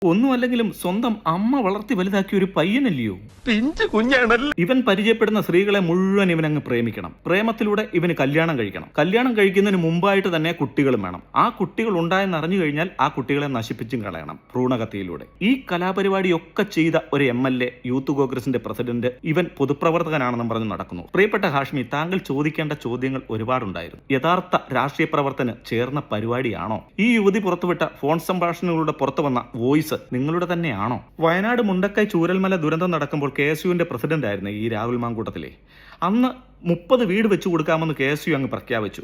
ഒന്നുമല്ലെങ്കിലും സ്വന്തം അമ്മ വളർത്തി വലുതാക്കിയ ഒരു പയ്യനല്ലയോ? പിഞ്ചു കുഞ്ഞാണല്ലോ. ഇവൻ പരിചയപ്പെടുന്ന സ്ത്രീകളെ മുഴുവൻ ഇവനങ്ങ് പ്രേമിക്കണം. പ്രേമത്തിലൂടെ ഇവന് കല്യാണം കഴിക്കണം. കല്യാണം കഴിക്കുന്നതിന് മുമ്പായിട്ട് തന്നെ കുട്ടികളും വേണം. ആ കുട്ടികൾ ഉണ്ടായെന്ന് അറിഞ്ഞു കഴിഞ്ഞാൽ ആ കുട്ടികളെ നശിപ്പിച്ചും കളയണം ഭ്രൂണഹത്യയിലൂടെ. ഈ കലാപരിപാടിയൊക്കെ ചെയ്ത ഒരു MLA, യൂത്ത് കോൺഗ്രസിന്റെ പ്രസിഡന്റ്, ഇവൻ പൊതുപ്രവർത്തകനാണെന്നും പറഞ്ഞ് നടക്കുന്നു. പ്രിയപ്പെട്ട ഹാഷ്മി, താങ്കൾ ചോദിക്കേണ്ട ചോദ്യങ്ങൾ ഒരുപാടുണ്ടായിരുന്നു. യഥാർത്ഥ രാഷ്ട്രീയ പ്രവർത്തന ചേർന്ന പരിപാടിയാണോ? ഈ യുവതി പുറത്തുവിട്ട ഫോൺ സംഭാഷണങ്ങളുടെ പുറത്തു വന്ന വോയിസ് നിങ്ങളുടെ തന്നെയാണോ? വയനാട് മുണ്ടക്കൈ ചൂരൽമല ദുരന്തം നടക്കുമ്പോൾ KSUവിന്റെ പ്രസിഡന്റ് ആയിരുന്നു ഈ രാഹുൽ മാങ്കൂട്ടത്തിലെ. അന്ന് 30 വീട് വെച്ചു കൊടുക്കാമെന്ന് KSU അങ്ങ് പ്രഖ്യാപിച്ചു.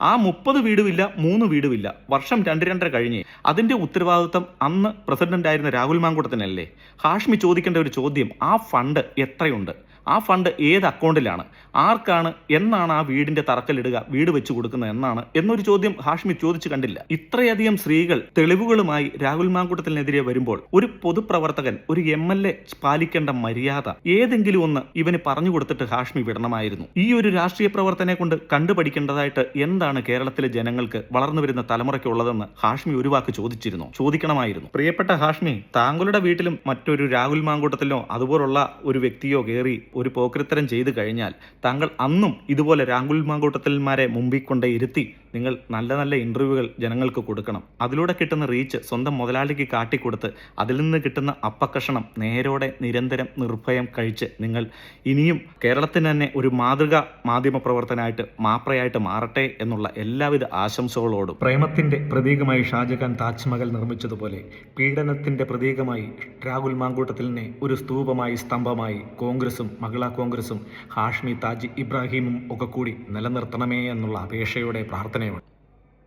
ആ 30 വീടുമില്ല, 3 വീടുമില്ല. വർഷം 2-2.5 കഴിഞ്ഞ് അതിന്റെ ഉത്തരവാദിത്വം അന്ന് പ്രസിഡന്റ് ആയിരുന്ന രാഹുൽ മാങ്കൂട്ടത്തിനല്ലേ? ഹാഷ്മി ചോദിക്കേണ്ട ഒരു ചോദ്യം, ആ ഫണ്ട് എത്രയുണ്ട്? ആ ഫണ്ട് ഏത് അക്കൗണ്ടിലാണ്? ആർക്കാണ്? എന്നാണ് ആ വീടിന്റെ തറക്കല്ലിടുക, വീട് വെച്ച് കൊടുക്കുന്നത് എന്നാണ് എന്നൊരു ചോദ്യം ഹാഷ്മി ചോദിച്ചു കണ്ടില്ല. ഇത്രയധികം സ്ത്രീകൾ തെളിവുകളുമായി രാഹുൽ മാങ്കൂട്ടത്തിനെതിരെ വരുമ്പോൾ ഒരു പൊതുപ്രവർത്തകൻ, ഒരു MLA പാലിക്കേണ്ട മര്യാദ ഏതെങ്കിലും ഒന്ന് ഇവന് പറഞ്ഞു കൊടുത്തിട്ട് ഹാഷ്മി വിടണമായിരുന്നു. ഈ ഒരു രാഷ്ട്രീയ പ്രവർത്തനെ കൊണ്ട് കണ്ടുപഠിക്കേണ്ടതായിട്ട് എന്താണ് കേരളത്തിലെ ജനങ്ങൾക്ക്, വളർന്നു വരുന്ന തലമുറയ്ക്ക് ഉള്ളതെന്ന് ഹാഷ്മി ഒരു വാക്ക് ചോദിക്കണമായിരുന്നു. പ്രിയപ്പെട്ട ഹാഷ്മി, താങ്കളുടെ വീട്ടിലും മറ്റൊരു രാഹുൽ മാങ്കൂട്ടത്തിലോ അതുപോലുള്ള ഒരു വ്യക്തിയോ കയറി ഒരു പോക്രിത്തരം ചെയ്തു കഴിഞ്ഞാൽ താങ്കൾ അന്നും ഇതുപോലെ രാഹുൽ മാങ്കൂട്ടത്തിൽമാരെ മുമ്പിൽ കൊണ്ടേ ഇരുത്തി നിങ്ങൾ നല്ല നല്ല ഇന്റർവ്യൂകൾ ജനങ്ങൾക്ക് കൊടുക്കണം. അതിലൂടെ കിട്ടുന്ന റീച്ച് സ്വന്തം മുതലാളിക്ക് കാട്ടിക്കൊടുത്ത് അതിൽ നിന്ന് കിട്ടുന്ന അപ്പക്കഷണം നേരോടെ നിരന്തരം നിർഭയം കഴിച്ച് നിങ്ങൾ ഇനിയും കേരളത്തിന് തന്നെ ഒരു മാതൃകാ മാധ്യമ പ്രവർത്തനമായിട്ട് മാപ്രയായിട്ട് മാറട്ടെ എന്നുള്ള എല്ലാവിധ ആശംസകളോടും. പ്രേമത്തിന്റെ പ്രതീകമായി ഷാജഹാൻ താജ്മഹൽ നിർമ്മിച്ചതുപോലെ പീഡനത്തിന്റെ പ്രതീകമായി രാഹുൽ മാങ്കൂട്ടത്തിലിനെ ഒരു സ്തൂപമായി, സ്തംഭമായി കോൺഗ്രസും മഹിളാ കോൺഗ്രസും ഹാഷ്മി, താജ് ഇബ്രാഹിമും ഒക്കെ കൂടി നിലനിർത്തണമേ എന്നുള്ള അപേക്ഷയോടെ പ്രാർത്ഥനയോടെ